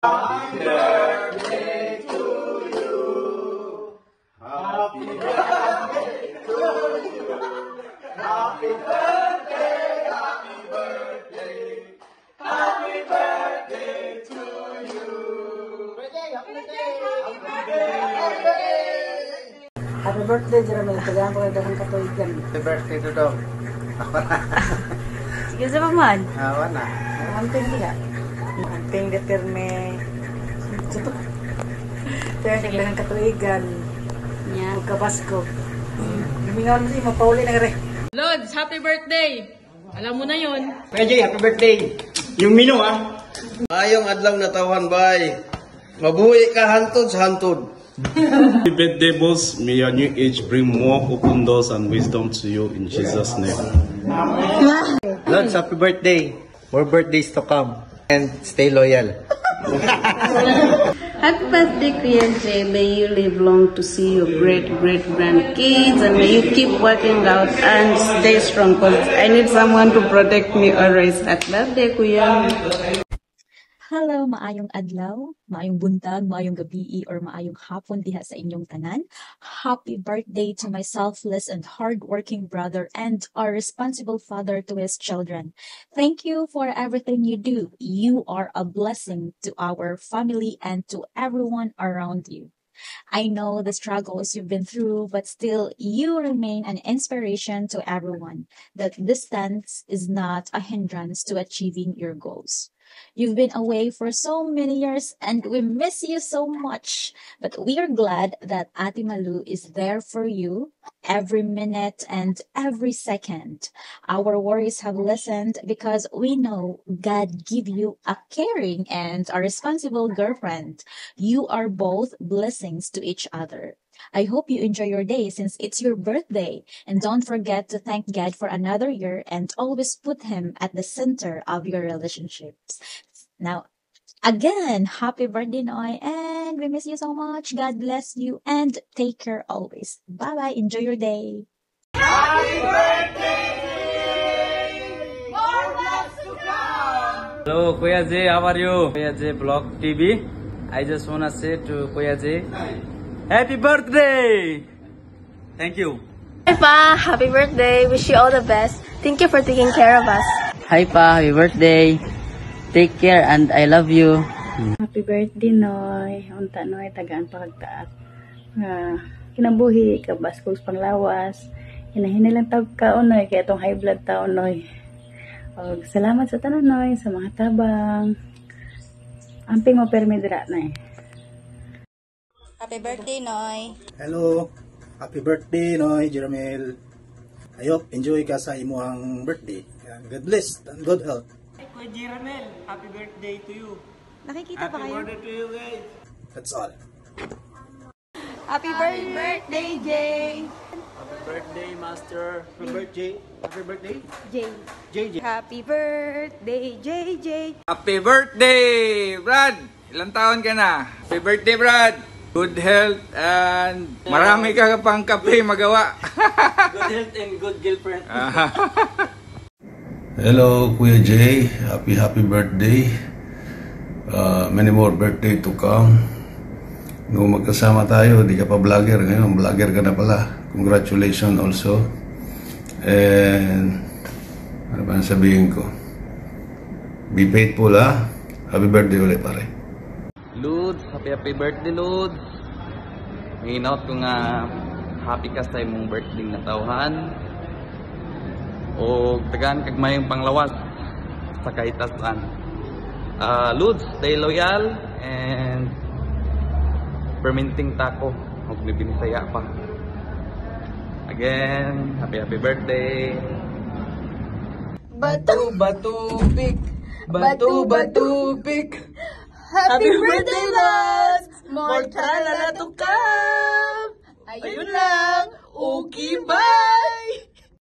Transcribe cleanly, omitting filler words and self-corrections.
Happy birthday to you. Happy birthday to you. Happy birthday, happy birthday. Happy birthday to you. Happy birthday. Happy birthday, Jeremy. Kailangan ko na dagang katuigan. Happy birthday to dog. Sige sa paman. Wala. Anting niya. Anting determe. Kaya dagang katuigan. Pagkabasko. Lumingaw mo siya, mapauli na rin. Lods, happy birthday! Alam mo na yun. Pwede, happy birthday. Yung mino, ah. Ayong adlaw na tawhan bay. Mabuhi ka hantod sa hantod. Happy birthday, boss. May your new age bring more open doors and wisdom to you in Jesus' name. Lord, happy birthday. More birthdays to come. And stay loyal. Happy birthday, Kuya Jay. May you live long to see your great-grandkids, and may you keep working out and stay strong, because I need someone to protect me always. Happy birthday, Kuya. Hello, maayong adlaw, maayong buntag, maayong gabi, or maayong hapon diha sa inyong tanan. Happy birthday to my selfless and hardworking brother and our responsible father to his children. Thank you for everything you do. You are a blessing to our family and to everyone around you. I know the struggles you've been through, but still you remain an inspiration to everyone. That distance is not a hindrance to achieving your goals. You've been away for so many years and we miss you so much. But we are glad that Ate Malu is there for you every minute and every second. Our worries have lessened because we know God gave you a caring and a responsible girlfriend. You are both blessings to each other. I hope you enjoy your day since it's your birthday. And don't forget to thank God for another year and always put Him at the center of your relationships. Now, again, happy birthday, Noy. And we miss you so much. God bless you and take care always. Bye-bye. Enjoy your day. Happy birthday! More blocks to come! Hello, Kuya J, how are you? Kuya J Vlog TV. I just wanna say to Kuya J, happy birthday! Thank you. Hi Pa, happy birthday. Wish you all the best. Thank you for taking care of us. Hi Pa, happy birthday. Take care and I love you. Happy birthday, Noy. Unta, Noy, tagaan pagtaat. Kinabuhi, kabaskos panglawas. Hinahinilang tawag ka, Noy, kaya itong high blood taon, Noy. Salamat sa tanan, Noy, sa mga tabang. Amping mo permidra, Noy. Happy birthday, Noy. Hello. Happy birthday, Noy, Jeremel. I hope enjoy ka sa imuhang birthday. God bless and good health. Kuya Jeremel, happy birthday to you. Nakikita pa kayo? Happy birthday to you guys. That's all. Happy birthday, Jay. Happy birthday, Master. Happy birthday. Happy birthday. Jay. JJ. Happy birthday, JJ. Happy birthday, Brad! Ilang taon ka na? Happy birthday, Brad! Good health and marami ka pang kape magawa. Good health and good girlfriend. Hello, Kuya Jay. Happy birthday. Many more birthday to come. Nung magkasama tayo, di ka pa vlogger. Ngayon, vlogger ka na pala. Congratulations also. And ano ba sabihin ko? Be faithful, ha? Happy birthday ulit, pare. Lods, happy birthday, Lods. May note ko nga happy ka sa imong birthday na tawhan. O tagaan kag mayong panglawas sa kahitasan. Lods, stay loyal and perminting tako. Huwag may binisaya pa. Again, happy birthday. Batu, batu, big. Batu, batu, big. Happy birthday, Lods! More time na to come! Ayun lang! Okay, bye!